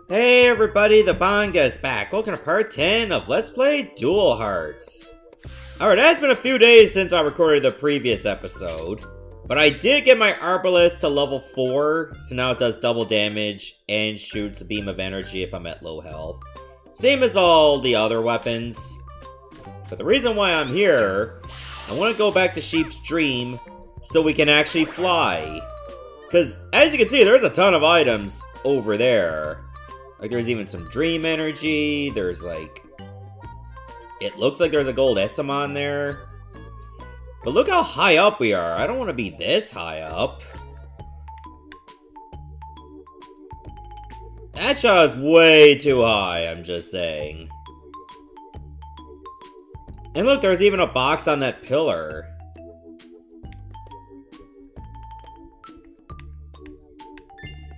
Hey everybody, the Banga's back. Welcome to part 10 of Let's Play Dual Hearts. Alright, it has been a few days since I recorded the previous episode, but I did get my Arbalest to level 4, so now it does double damage and shoots a beam of energy if I'm at low health. Same as all the other weapons. But the reason why I'm here, I want to go back to Sheep's Dream so we can actually fly. Because, as you can see, there's a ton of items over there. Like, there's even some dream energy, there's like... It looks like there's a gold Essamon there. But look how high up we are. I don't want to be this high up. That shot is way too high, I'm just saying. And look, there's even a box on that pillar.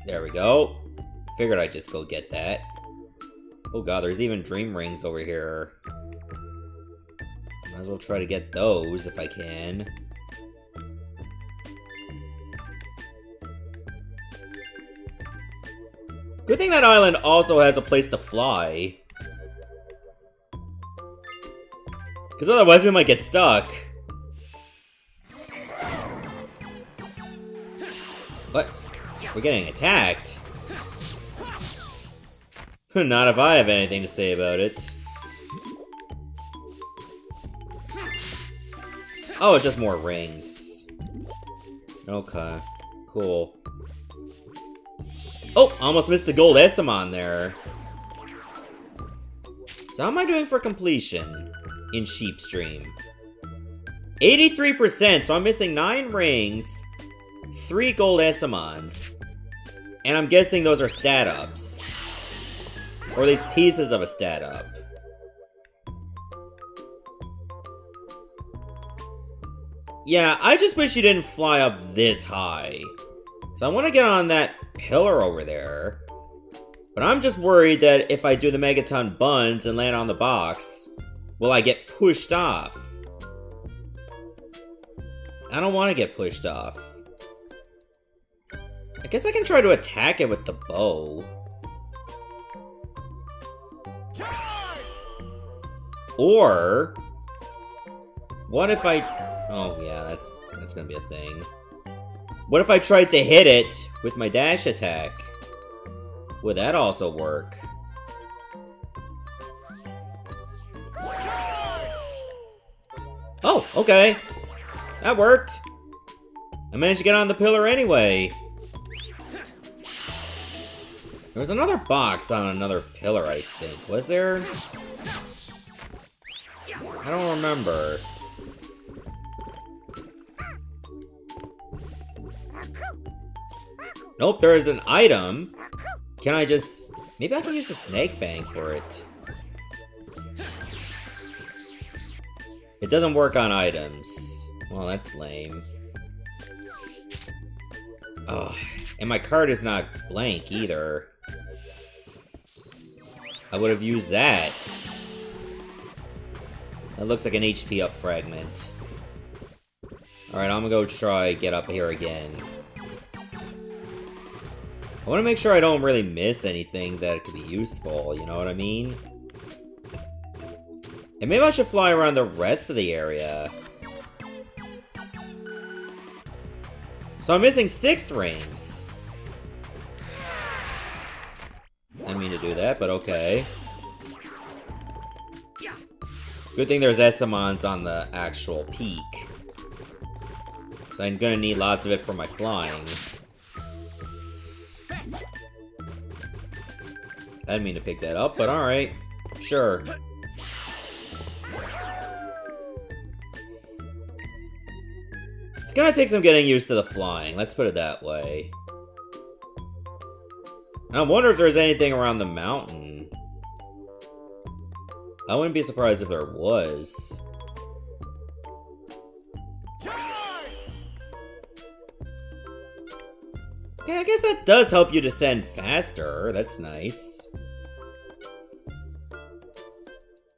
There we go. Figured I'd just go get that. Oh god, there's even dream rings over here. Might as well try to get those if I can. Good thing that island also has a place to fly. Because otherwise we might get stuck. What? We're getting attacked. Not if I have anything to say about it. Oh, it's just more rings. Okay, cool. Oh, almost missed the gold Essamon there. So how am I doing for completion in Sheep's Dream? 83%, so I'm missing 9 rings, 3 gold Essamons, and I'm guessing those are stat ups. Or at least pieces of a stat up. Yeah, I just wish you didn't fly up this high. So I want to get on that pillar over there. But I'm just worried that if I do the Megaton buns and land on the box, will I get pushed off? I don't want to get pushed off. I guess I can try to attack it with the bow. Or, what if I... Oh yeah, that's gonna be a thing. What if I tried to hit it with my dash attack? Would that also work? Oh, okay. That worked. I managed to get on the pillar anyway. There was another box on another pillar, I think. Was there? I don't remember. Nope, there is an item. Can I just... Maybe I can use the snake fang for it. It doesn't work on items. Well, that's lame. Oh, and my card is not blank either. I would have used that. That looks like an HP up fragment. Alright, I'm gonna go try get up here again. I want to make sure I don't really miss anything that could be useful, you know what I mean? And maybe I should fly around the rest of the area. So I'm missing 6 rings. I didn't mean to do that, but okay. Good thing there's Essamons on the actual peak. So I'm gonna need lots of it for my flying. I didn't mean to pick that up, but alright. Sure. It's gonna take some getting used to the flying, let's put it that way. I wonder if there's anything around the mountain. I wouldn't be surprised if there was. Okay, I guess that does help you descend faster. That's nice.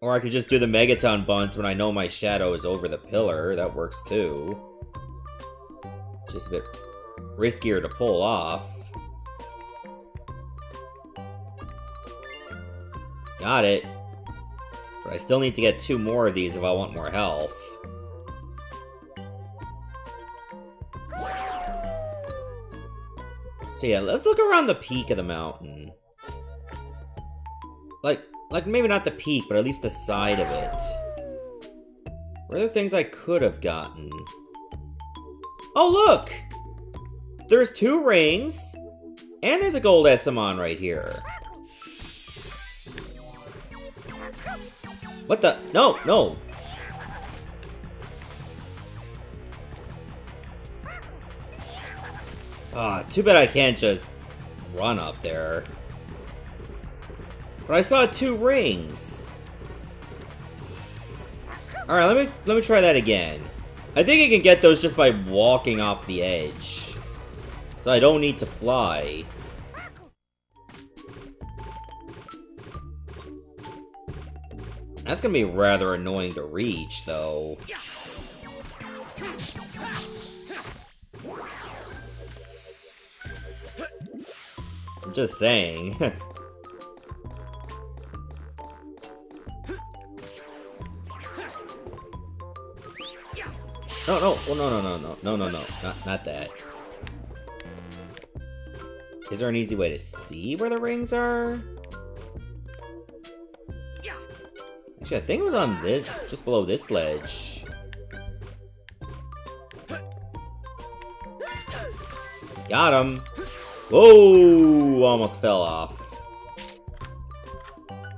Or I could just do the Megaton buns when I know my shadow is over the pillar. That works too. Just a bit riskier to pull off. Got it. But I still need to get 2 more of these if I want more health. So yeah, let's look around the peak of the mountain. Like maybe not the peak, but at least the side of it. What are the things I could have gotten? Oh, look! There's 2 rings, and there's a gold Essamon right here. What the? No, no! Ah, too bad I can't just run up there. But I saw 2 rings. Alright, let me try that again. I think I can get those just by walking off the edge. So I don't need to fly. That's gonna be rather annoying to reach, though. I'm just saying. No, not that. Is there an easy way to see where the rings are? Actually, I think it was on this, just below this ledge. Got him! Whoa! Almost fell off.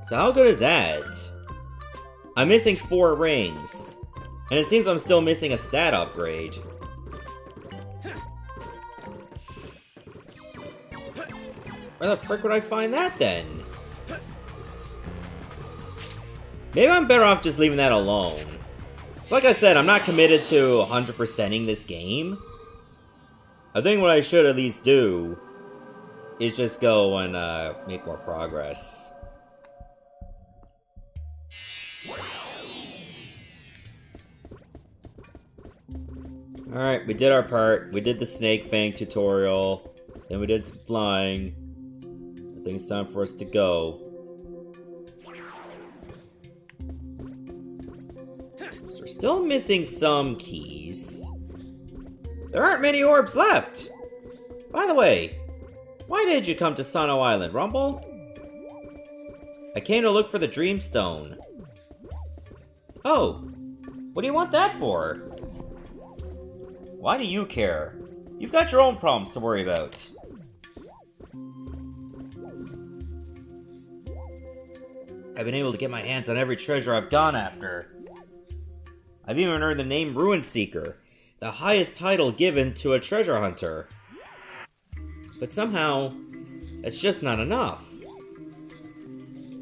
So how good is that? I'm missing 4 rings. And it seems I'm still missing a stat upgrade. Where the frick would I find that then? Maybe I'm better off just leaving that alone. So like I said, I'm not committed to 100%ing this game. I think what I should at least do is just go and make more progress. Alright, we did our part. We did the Snake Fang tutorial. Then we did some flying. I think it's time for us to go. So we're still missing some keys. There aren't many orbs left! By the way, why did you come to Sano Island, Rumble? I came to look for the Dreamstone. Oh, what do you want that for? Why do you care? You've got your own problems to worry about. I've been able to get my hands on every treasure I've gone after. I've even earned the name Ruin Seeker, the highest title given to a treasure hunter. But somehow, it's just not enough.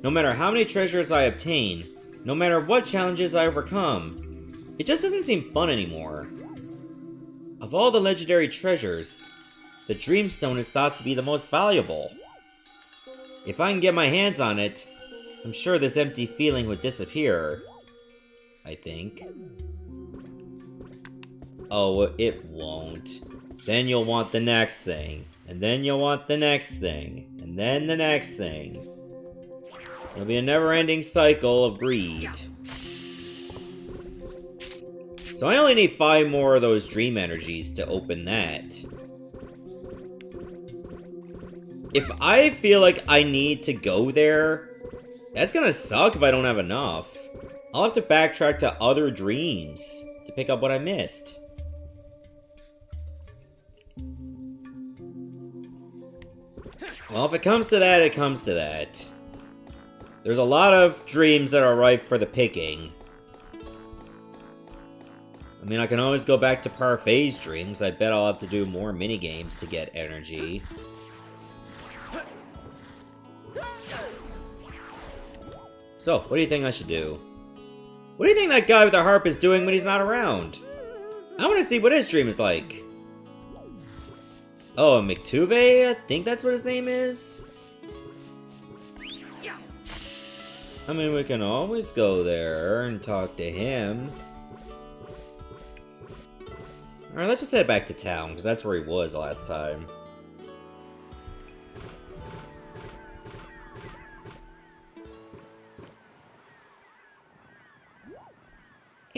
No matter how many treasures I obtain, no matter what challenges I overcome, it just doesn't seem fun anymore. Of all the legendary treasures, the Dreamstone is thought to be the most valuable. If I can get my hands on it, I'm sure this empty feeling would disappear. I think. Oh, it won't. Then you'll want the next thing. And then you'll want the next thing. And then the next thing. It'll be a never-ending cycle of greed. So I only need 5 more of those dream energies to open that. If I feel like I need to go there, that's gonna suck if I don't have enough. I'll have to backtrack to other dreams to pick up what I missed. Well, if it comes to that, it comes to that. There's a lot of dreams that are ripe for the picking. I mean, I can always go back to Parfai's dreams. I bet I'll have to do more minigames to get energy. So, what do you think I should do? What do you think that guy with the harp is doing when he's not around? I want to see what his dream is like. Oh, McTuve? I think that's what his name is? I mean, we can always go there and talk to him. Alright, let's just head back to town, because that's where he was last time.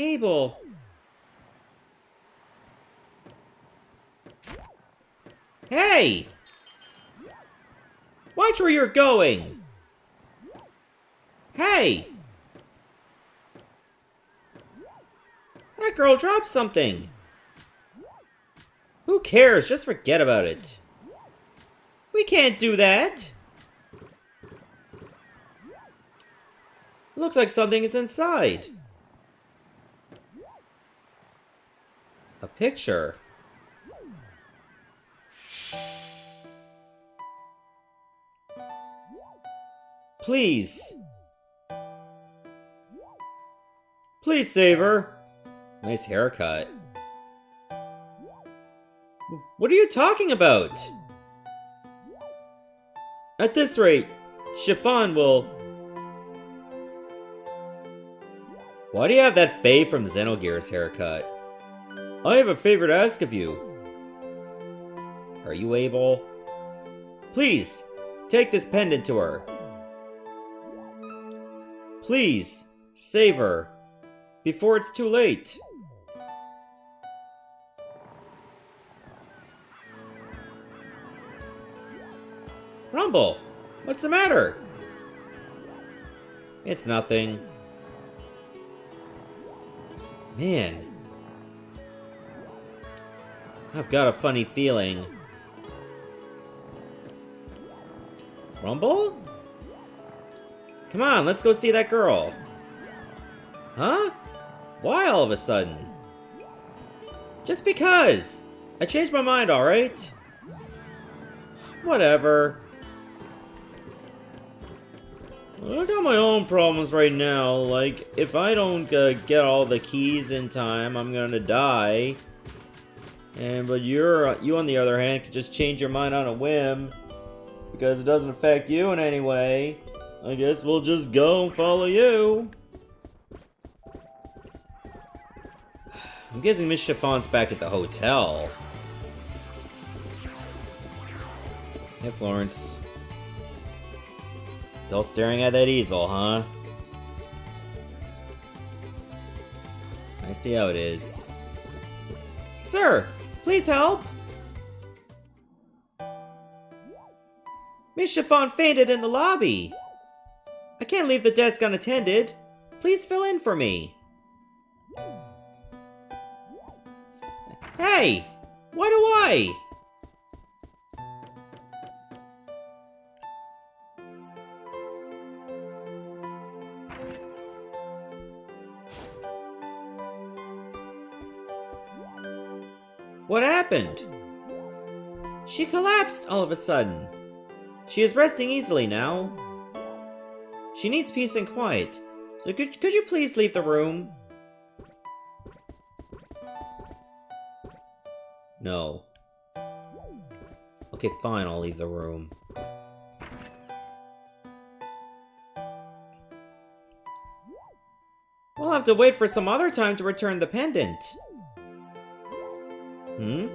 Abel. Hey! Watch where you're going! Hey! That girl dropped something! Who cares? Just forget about it. We can't do that! Looks like something is inside. A picture. Please. Please save her. Nice haircut. What are you talking about? At this rate, Chiffon will... Why do you have that Faye from Xenogears haircut? I have a favor to ask of you. Are you able? Please, take this pendant to her. Please, save her, before it's too late. Rumble, what's the matter? It's nothing. Man, I've got a funny feeling. Rumble? Come on, let's go see that girl. Huh? Why all of a sudden? Just because! I changed my mind, alright? Whatever. I got my own problems right now. Like, if I don't get all the keys in time, I'm gonna die. But you on the other hand could just change your mind on a whim because it doesn't affect you in any way. I guess we'll just go and follow you. I'm guessing Miss Chiffon's back at the hotel. Hey, Florence. Still staring at that easel, huh? I see how it is. Sir, please help! Miss Chiffon fainted in the lobby. I can't leave the desk unattended. Please fill in for me. Hey! Why do I? What happened? She collapsed all of a sudden. She is resting easily now. She needs peace and quiet, so could you please leave the room? No. Okay, fine, I'll leave the room. We'll have to wait for some other time to return the pendant. Hmm?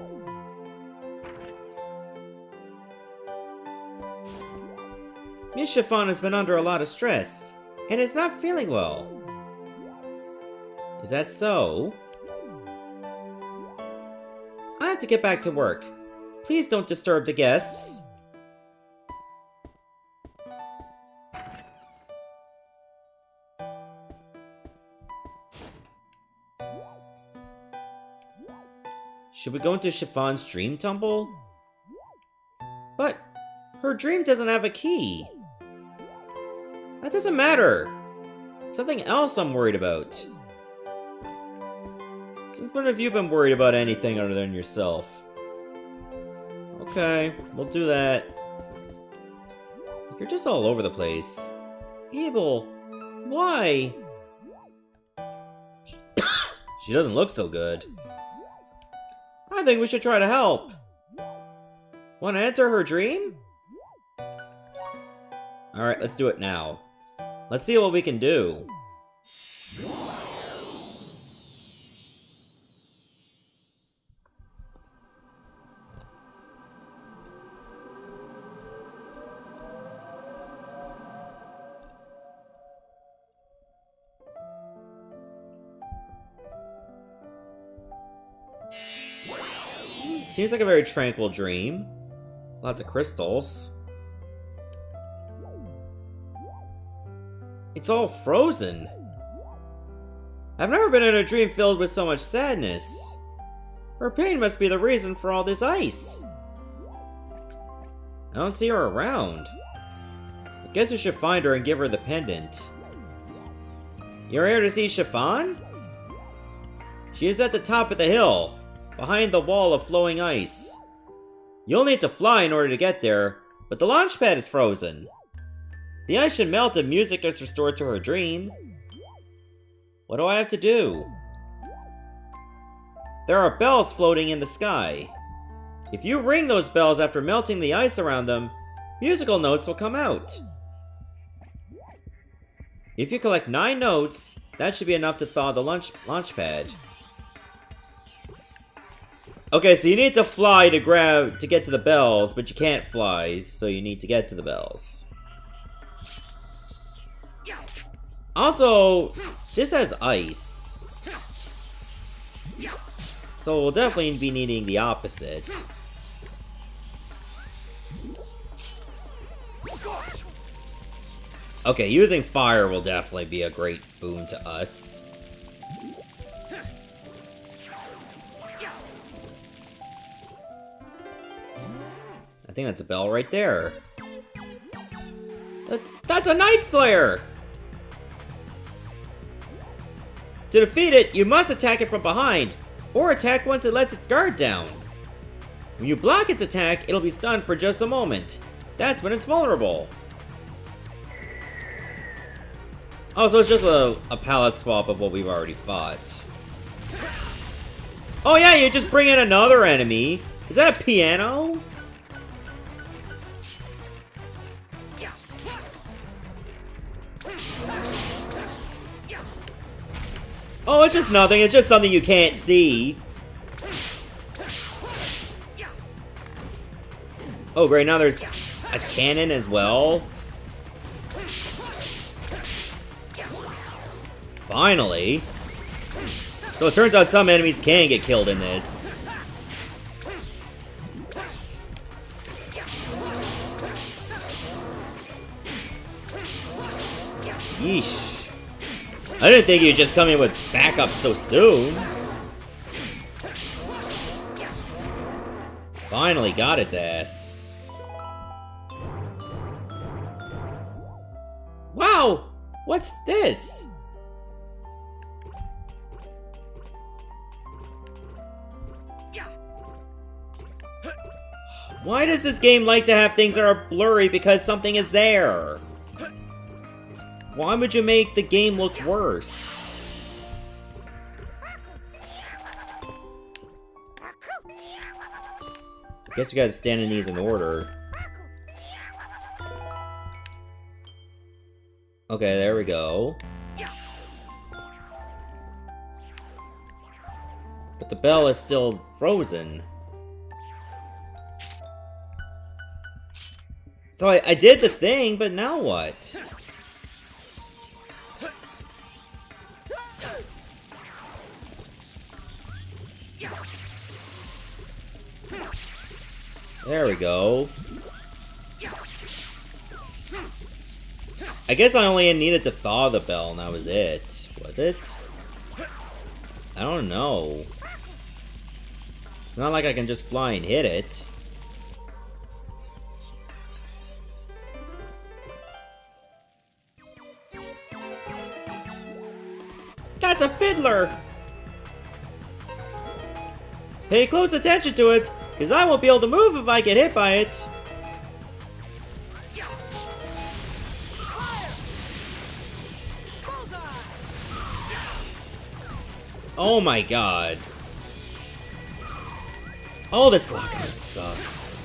Miss Chiffon has been under a lot of stress, and is not feeling well. Is that so? I have to get back to work. Please don't disturb the guests. Should we go into Chiffon's dream tumble? But her dream doesn't have a key. That doesn't matter. Something else I'm worried about. Since when have you been worried about anything other than yourself? Okay, we'll do that. You're just all over the place. Abel, why? She doesn't look so good. I think we should try to help. Want to enter her dream? Alright, let's do it now. Let's see what we can do. Seems like a very tranquil dream. Lots of crystals. It's all frozen. I've never been in a dream filled with so much sadness. Her pain must be the reason for all this ice. I don't see her around. I guess we should find her and give her the pendant. You're here to see Chiffon? She is at the top of the hill, behind the wall of flowing ice. You'll need to fly in order to get there, but the launch pad is frozen. The ice should melt and music is restored to her dream. What do I have to do? There are bells floating in the sky. If you ring those bells after melting the ice around them, musical notes will come out. If you collect 9 notes, that should be enough to thaw the launch pad. Okay, so you need to fly to get to the bells, but you can't fly, so you need to get to the bells. Also, this has ice. So we'll definitely be needing the opposite. Okay, using fire will definitely be a great boon to us. I think that's a bell right there. That's a Night Slayer! To defeat it, you must attack it from behind, or attack once it lets its guard down. When you block its attack, it'll be stunned for just a moment. That's when it's vulnerable. Oh, so it's just a palette swap of what we've already fought. Oh yeah, you just bring in another enemy. Is that a piano? Oh, it's just nothing. It's just something you can't see. Oh, great. Now there's a cannon as well. Finally. So it turns out some enemies can get killed in this. Yeesh. I didn't think you'd just come in with backup so soon. Finally got its ass. Wow! What's this? Why does this game like to have things that are blurry because something is there? Why would you make the game look worse? I guess we gotta stand in these in order. Okay, there we go. But the bell is still frozen. So I did the thing, but now what? There we go. I guess I only needed to thaw the bell and that was it. Was it? I don't know. It's not like I can just fly and hit it. That's a fiddler! Pay close attention to it, because I won't be able to move if I get hit by it. Oh my god. Oh, this lock sucks.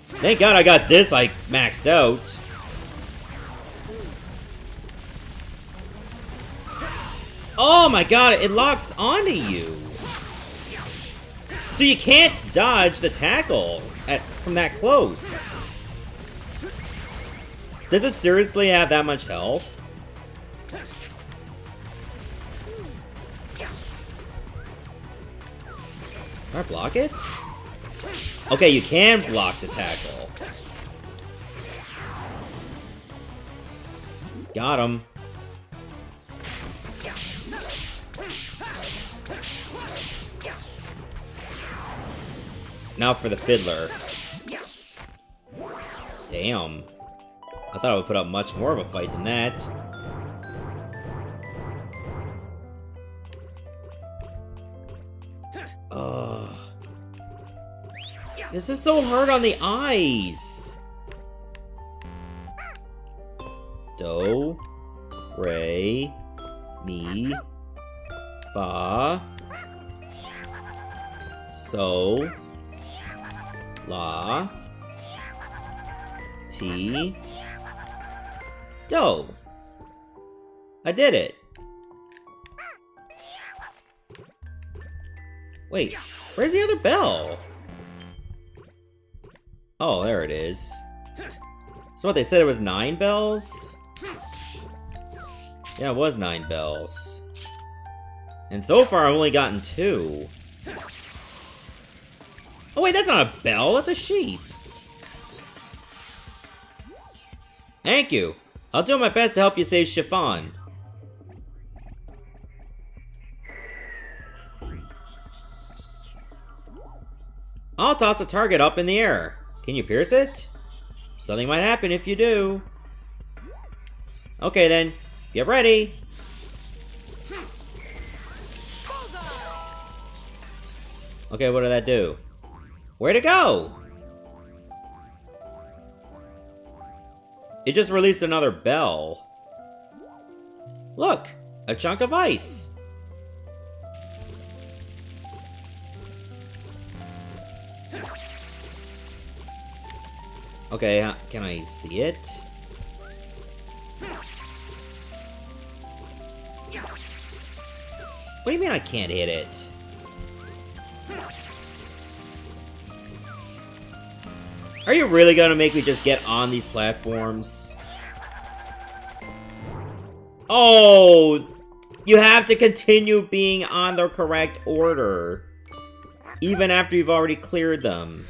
Thank god I got this, like, maxed out. Oh my god, it locks onto you. So you can't dodge the tackle from that close. Does it seriously have that much health? Can I block it? Okay, you can block the tackle. Got him. Now for the fiddler. Damn. I thought I would put up much more of a fight than that. Ugh. This is so hard on the eyes. Do, re, mi, fa, so, la, ti, do. I did it. Wait, where's the other bell? Oh, there it is. So what, they said it was 9 bells? Yeah, it was 9 bells. And so far I've only gotten 2. Oh wait, that's not a bell, that's a sheep. Thank you. I'll do my best to help you save Chiffon. I'll toss a target up in the air. Can you pierce it? Something might happen if you do. Okay then, get ready. Okay, what did that do? Where'd it go? It just released another bell. Look, a chunk of ice. Okay, can I see it? What do you mean I can't hit it? Are you really gonna make me just get on these platforms? Oh! You have to continue being on the correct order. Even after you've already cleared them.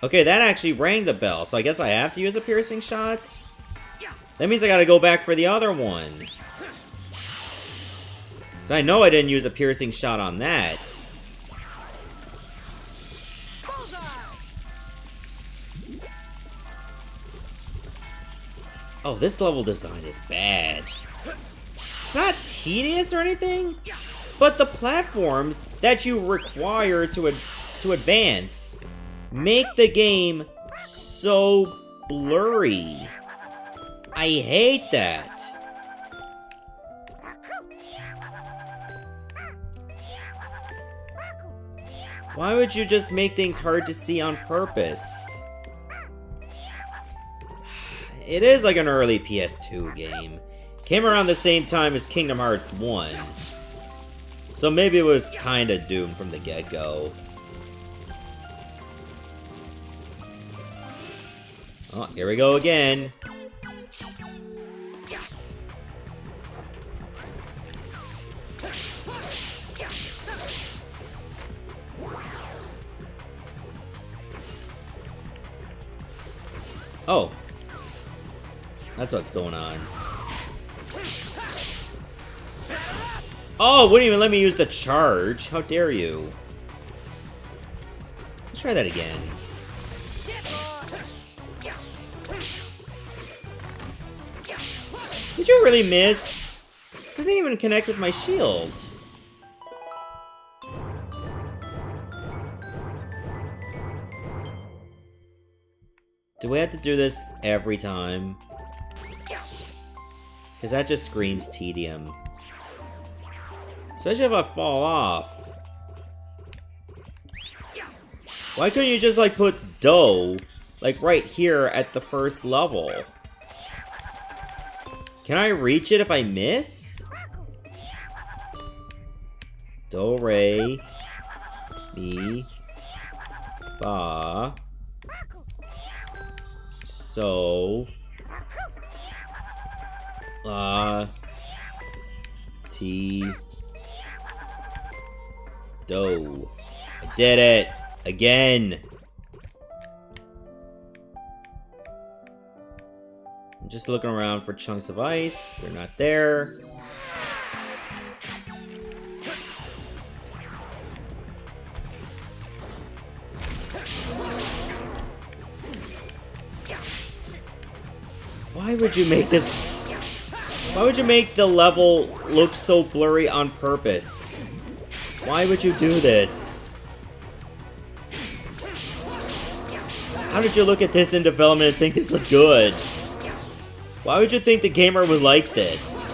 Okay, that actually rang the bell, so I guess I have to use a piercing shot? That means I gotta go back for the other one. So I know I didn't use a piercing shot on that. Oh, this level design is bad. It's not tedious or anything, but the platforms that you require to advance make the game so blurry. I hate that. Why would you just make things hard to see on purpose? It is like an early PS2 game. Came around the same time as Kingdom Hearts 1. So maybe it was kinda doomed from the get-go. Oh, here we go again. Oh. That's what's going on. Oh, wouldn't even let me use the charge. How dare you? Let's try that again. Did you really miss? It didn't even connect with my shield. Do we have to do this every time? Because that just screams tedium. Especially if I fall off. Why couldn't you just, like, put dough, like, right here at the first level? Can I reach it if I miss? Do, re, mi, Ba. So. La. Ti. Do. I did it! Again! I'm just looking around for chunks of ice. They're not there. Why would you make this... Why would you make the level look so blurry on purpose? Why would you do this? How did you look at this in development and think this was good? Why would you think the gamer would like this?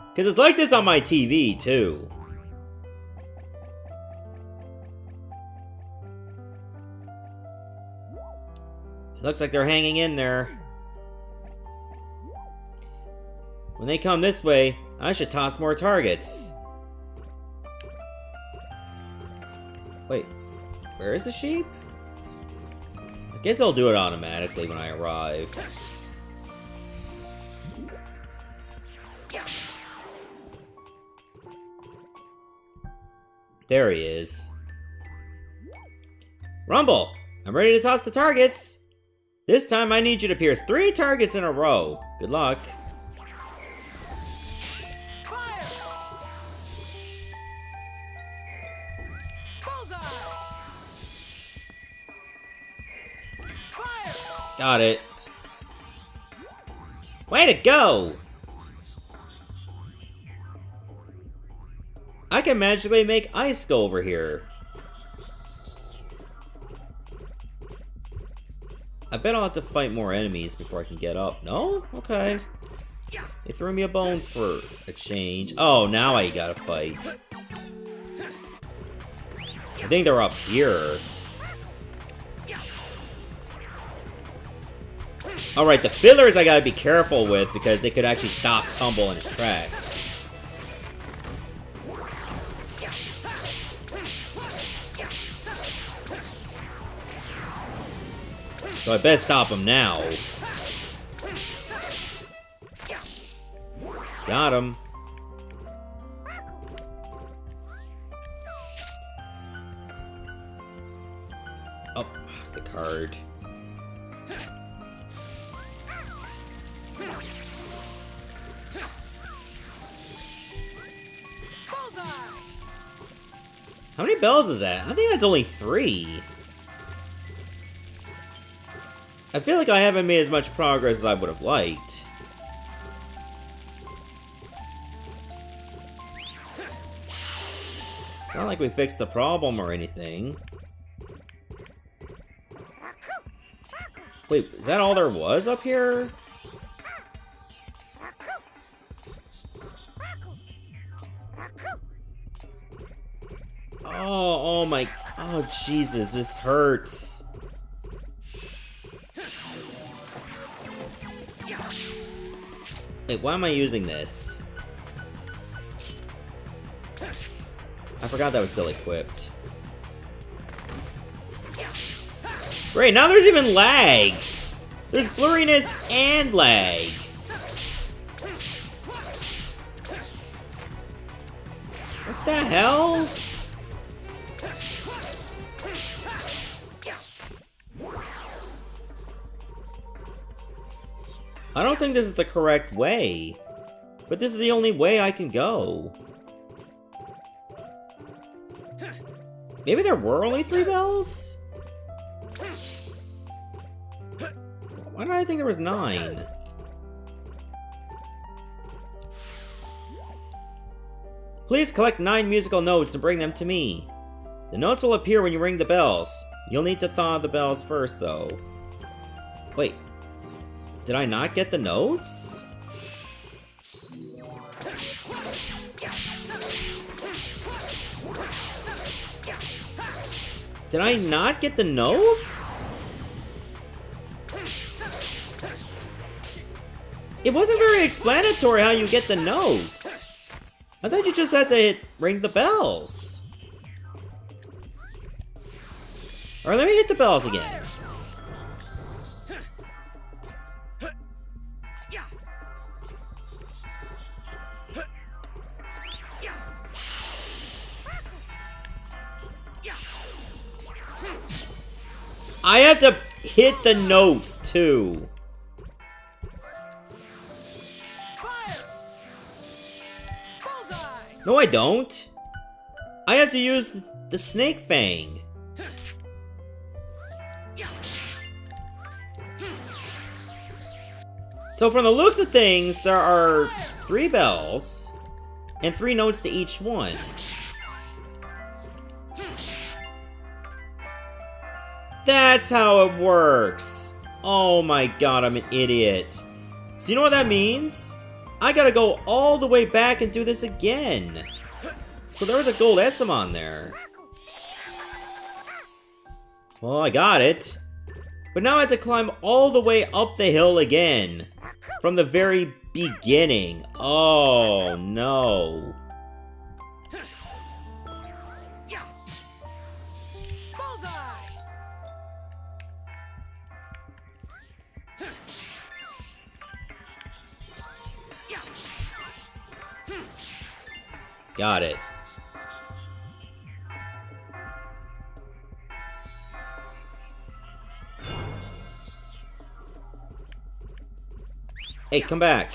Because it's like this on my TV, too. It looks like they're hanging in there. When they come this way, I should toss more targets. Wait, where is the sheep? I guess I'll do it automatically when I arrive. There he is. Rumble! I'm ready to toss the targets! This time I need you to pierce 3 targets in a row. Good luck. Got it. Way to go! I can magically make ice go over here. I bet I'll have to fight more enemies before I can get up. No? Okay. They threw me a bone for a change. Oh, now I gotta fight. I think they're up here. Alright, the fillers I gotta be careful with because they could actually stop Tumble in his tracks. So I best stop him now. Got him. Oh, the card. How many bells is that? I think that's only 3. I feel like I haven't made as much progress as I would have liked. It's not like we fixed the problem or anything. Wait, is that all there was up here? Oh my, oh Jesus, this hurts. Wait, why am I using this? I forgot that was still equipped. Great, now there's even lag! There's blurriness and lag! What the hell? I don't think this is the correct way, but this is the only way I can go. Maybe there were only 3 bells? Why did I think there was 9? Please collect 9 musical notes and bring them to me. The notes will appear when you ring the bells. You'll need to thaw the bells first, though. Wait. Did I not get the notes? Did I not get the notes? It wasn't very explanatory how you get the notes. I thought you just had to ring the bells. Alright, let me hit the bells again. I have to hit the notes, too. No, I don't. I have to use the snake fang. So from the looks of things, there are 3 bells and 3 notes to each one. That's how it works. Oh my god, I'm an idiot. So you know what that means? I gotta go all the way back and do this again. So there was a gold Essamon there. Well, I got it. But now I have to climb all the way up the hill again. From the very beginning. Oh, no. Got it. Hey, come back.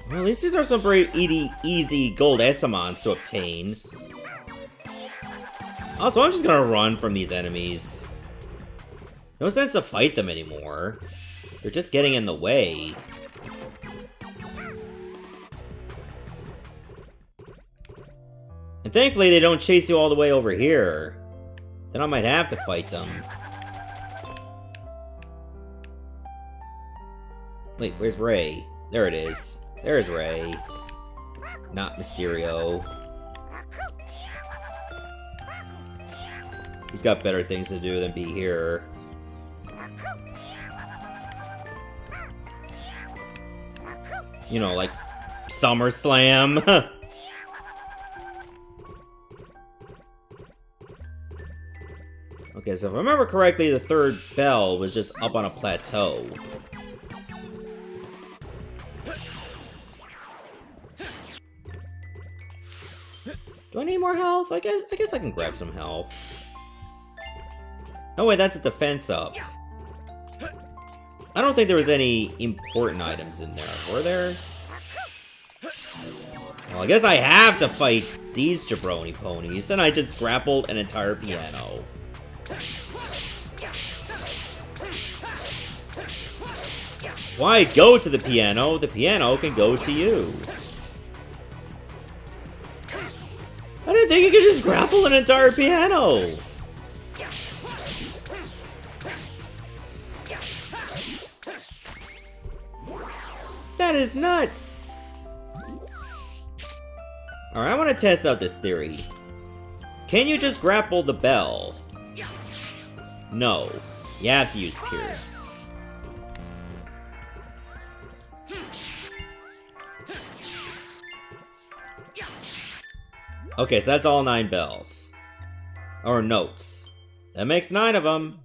Well, at least these are some pretty easy gold Essamons to obtain. Also, I'm just gonna run from these enemies. No sense to fight them anymore. They're just getting in the way. And thankfully they don't chase you all the way over here. Then I might have to fight them. Wait, where's Ray? There it is. There's Ray. Not Mysterio. He's got better things to do than be here. You know, like SummerSlam. Okay, so if I remember correctly, the 3rd bell was just up on a plateau. Do I need more health? I guess I can grab some health. Oh wait, that's a defense up. I don't think there was any important items in there, were there? Well, I guess I have to fight these jabroni ponies, and I just grappled an entire piano. Why go to the piano can go to you. I didn't think you could just grapple an entire piano! That is nuts! Alright, I want to test out this theory. Can you just grapple the bell? No. You have to use Pierce. Okay, so that's all 9 bells. Or notes. That makes 9 of them.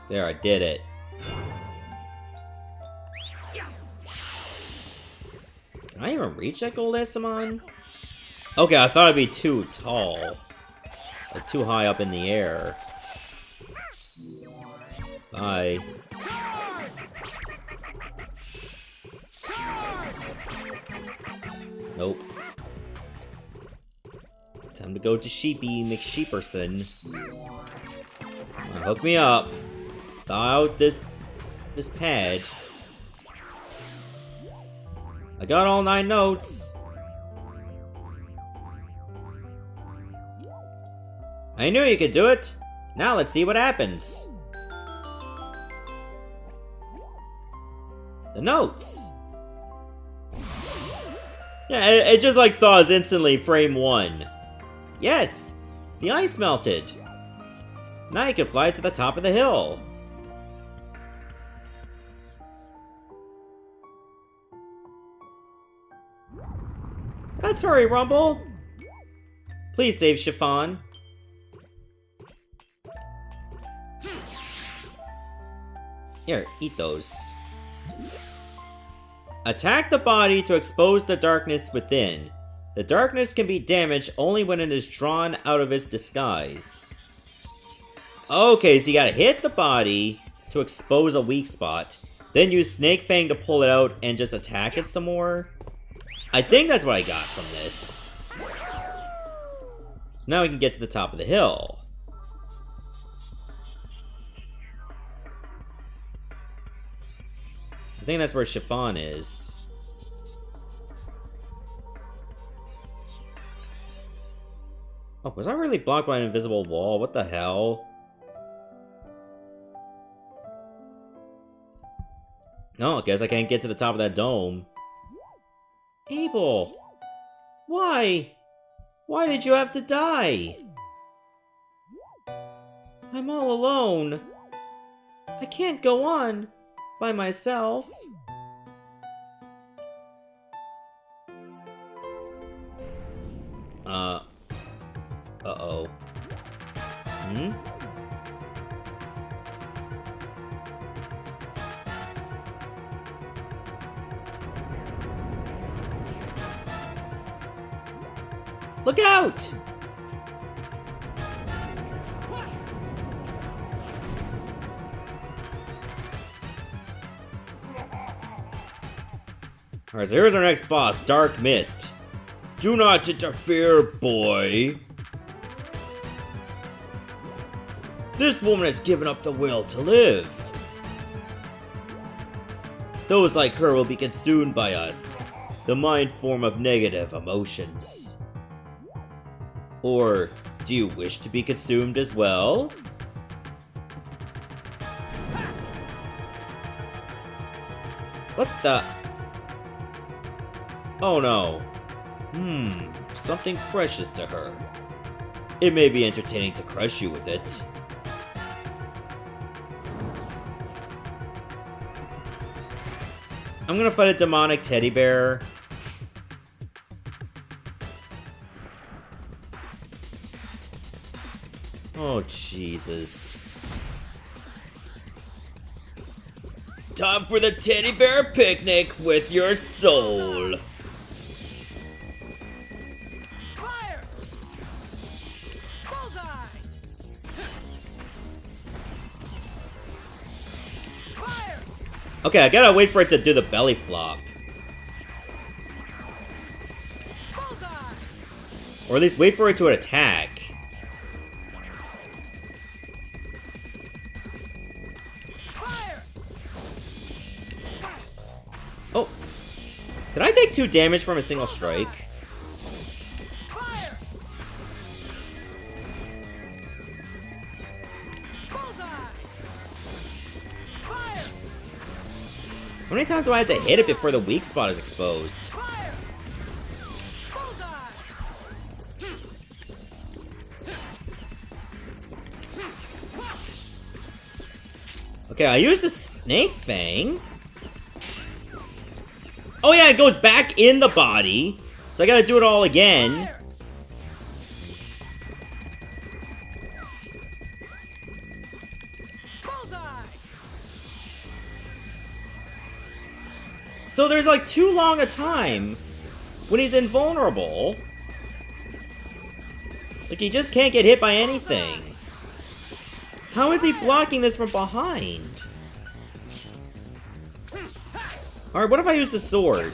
There, I did it. Can I even reach that gold Essamon? Okay, I thought it'd be too tall. Like, too high up in the air. Bye. Nope. Time to go to Sheepy McSheeperson. Hook me up. Thaw out this pad. I got all 9 notes. I knew you could do it. Now let's see what happens. The notes. Yeah, it just like thaws instantly, frame 1. Yes! The ice melted. Now you can fly to the top of the hill. Let's hurry, Rumble! Please save Chiffon. Here, eat those. Attack the body to expose the darkness within. The darkness can be damaged only when it is drawn out of its disguise. Okay, so you gotta hit the body to expose a weak spot, then use Snake Fang to pull it out and just attack it some more. I think that's what I got from this. So now we can get to the top of the hill. I think that's where Chiffon is. Oh, was I really blocked by an invisible wall? What the hell? No, I guess I can't get to the top of that dome. Abel! Why? Why did you have to die? I'm all alone. I can't go on by myself. Uh-oh. Hmm? Look out! Alright, so here's our next boss, Dark Mist. Do not interfere, boy. This woman has given up the will to live. Those like her will be consumed by us, the mind form of negative emotions. Or, do you wish to be consumed as well? What the? Oh no. Something precious to her. It may be entertaining to crush you with it. I'm gonna fight a demonic teddy bear. Oh, Jesus. Time for the teddy bear picnic with your soul. Fire! Bullseye! Fire! Okay, I gotta wait for it to do the belly flop. Bullseye! Or at least wait for it to attack. Fire! Oh. Did I take 2 damage from a single strike? Fire! Bullseye! Fire! How many times do I have to hit it before the weak spot is exposed? Fire! Bullseye! Okay, I used the Snake Fang. Oh yeah, it goes back in the body. So I gotta do it all again. Fire! Bullseye! So there's like too long a time when he's invulnerable. Like he just can't get hit by anything. How is he blocking this from behind? Alright, what if I use the sword?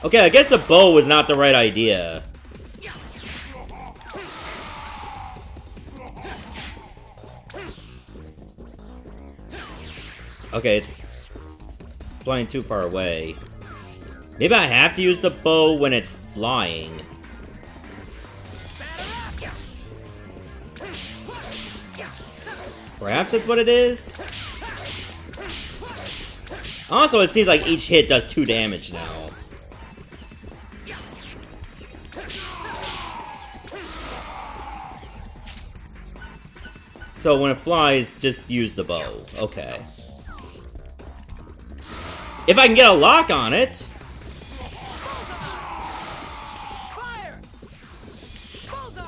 Okay, I guess the bow was not the right idea. Okay, it's flying too far away. Maybe I have to use the bow when it's flying. Perhaps that's what it is? Also, it seems like each hit does 2 damage now. So when it flies, just use the bow. Okay. If I can get a lock on it! Fire! Bullseye!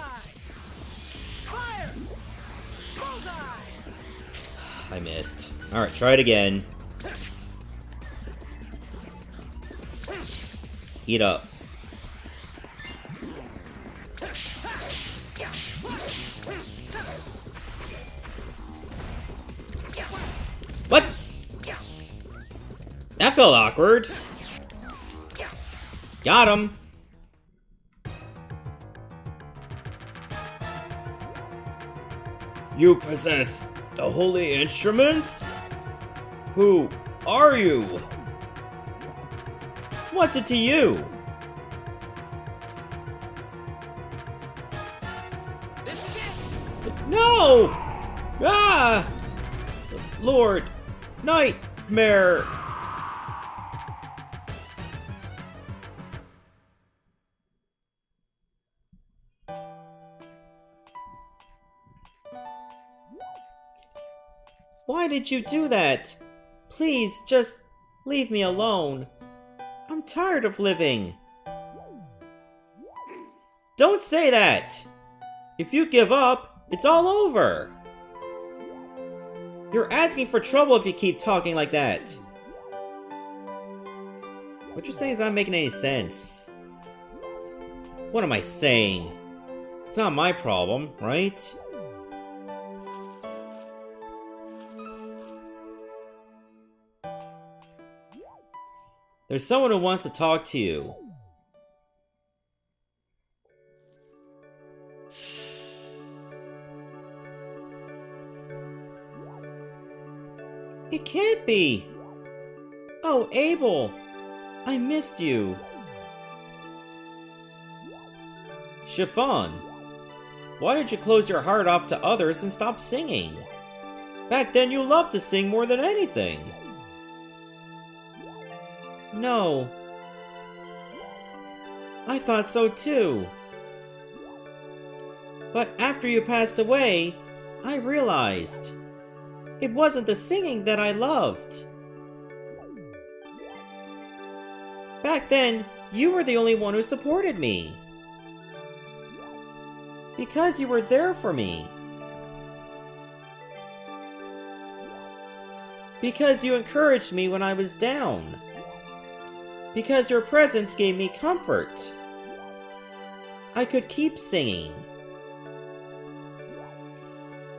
Fire! Bullseye! I missed. Alright, try it again. Eat up. What? That felt awkward. Got him. You possess the holy instruments? Who are you? What's it to you? This is it! No! Ah! Lord, Nightmare! Why did you do that? Please, just leave me alone. I'm tired of living. Don't say that! If you give up, it's all over. You're asking for trouble if you keep talking like that. What you're saying is not making any sense. What am I saying? It's not my problem, right? There's someone who wants to talk to you. It can't be! Oh, Abel! I missed you. Chiffon, why did you close your heart off to others and stop singing? Back then you loved to sing more than anything. No. I thought so too. But after you passed away, I realized it wasn't the singing that I loved. Back then, you were the only one who supported me. Because you were there for me. Because you encouraged me when I was down. Because your presence gave me comfort. I could keep singing.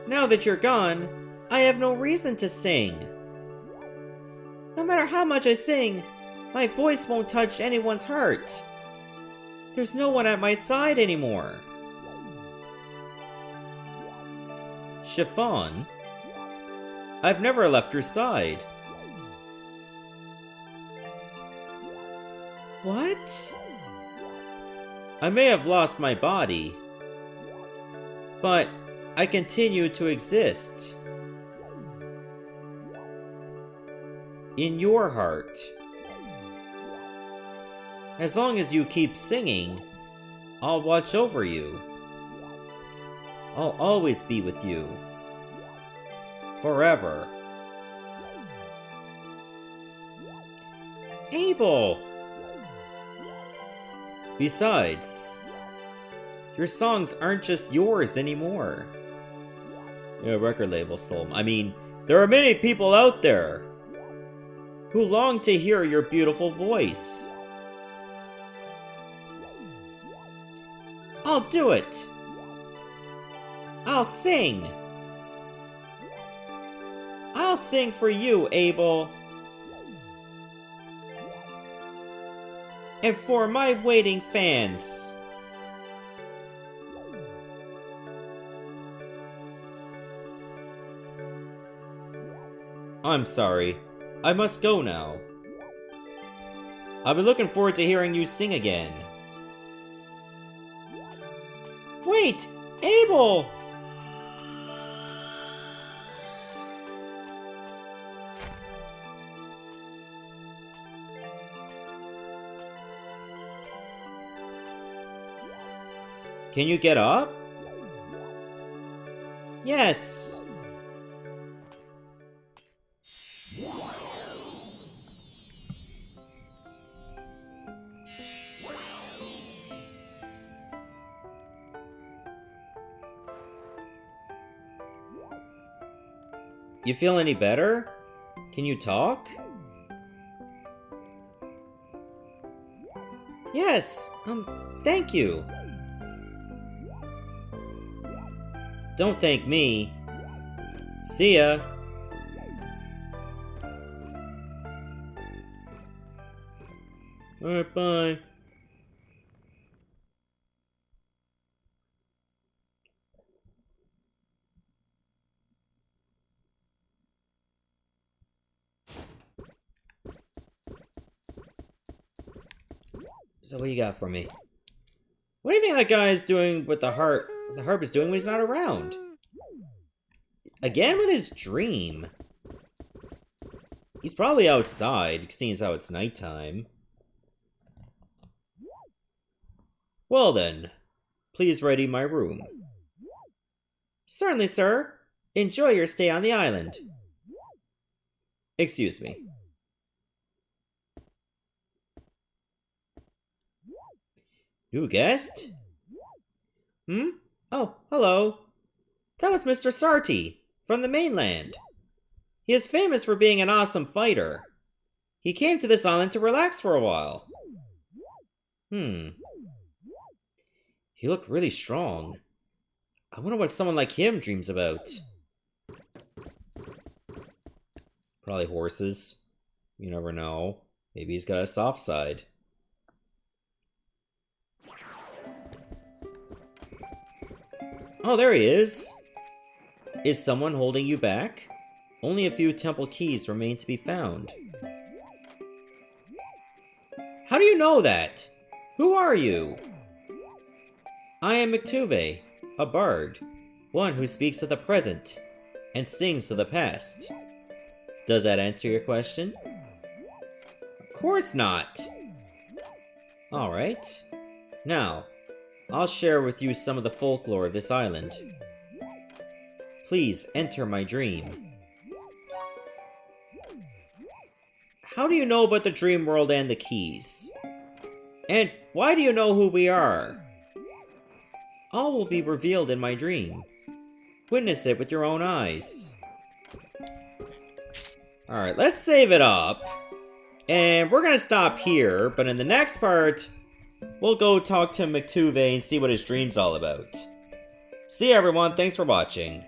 Now that you're gone, I have no reason to sing. No matter how much I sing, my voice won't touch anyone's heart. There's no one at my side anymore. Chiffon, I've never left your side. What? I may have lost my body, but I continue to exist. In your heart. As long as you keep singing, I'll watch over you. I'll always be with you. Forever. Abel! Besides, your songs aren't just yours anymore. Yeah, record label stole them. I mean, there are many people out there who long to hear your beautiful voice. I'll do it. I'll sing. I'll sing for you, Abel. And for my waiting fans. I'm sorry. I must go now. I'll be looking forward to hearing you sing again. Wait! Abel! Can you get up? Yes! You feel any better? Can you talk? Yes! Thank you! Don't thank me. See ya! Alright, bye. So what you got for me? What do you think that guy is doing with the harp? The harp is doing when he's not around? Again with his dream. He's probably outside, seeing as how it's nighttime. Well then, please ready my room. Certainly, sir. Enjoy your stay on the island. Excuse me. New guest? Oh, hello. That was Mr. Sarti, from the mainland. He is famous for being an awesome fighter. He came to this island to relax for a while. He looked really strong. I wonder what someone like him dreams about. Probably horses. You never know. Maybe he's got a soft side. Oh, there he is. Is someone holding you back? Only a few temple keys remain to be found. How do you know that? Who are you? I am Mictuve, a bard, one who speaks of the present and sings of the past. Does that answer your question? Of course not. Alright. Now, I'll share with you some of the folklore of this island. Please enter my dream. How do you know about the dream world and the keys? And why do you know who we are? All will be revealed in my dream. Witness it with your own eyes. Alright, let's save it up. And we're gonna stop here, but in the next part, we'll go talk to Mictuve and see what his dream's all about. See you everyone, thanks for watching.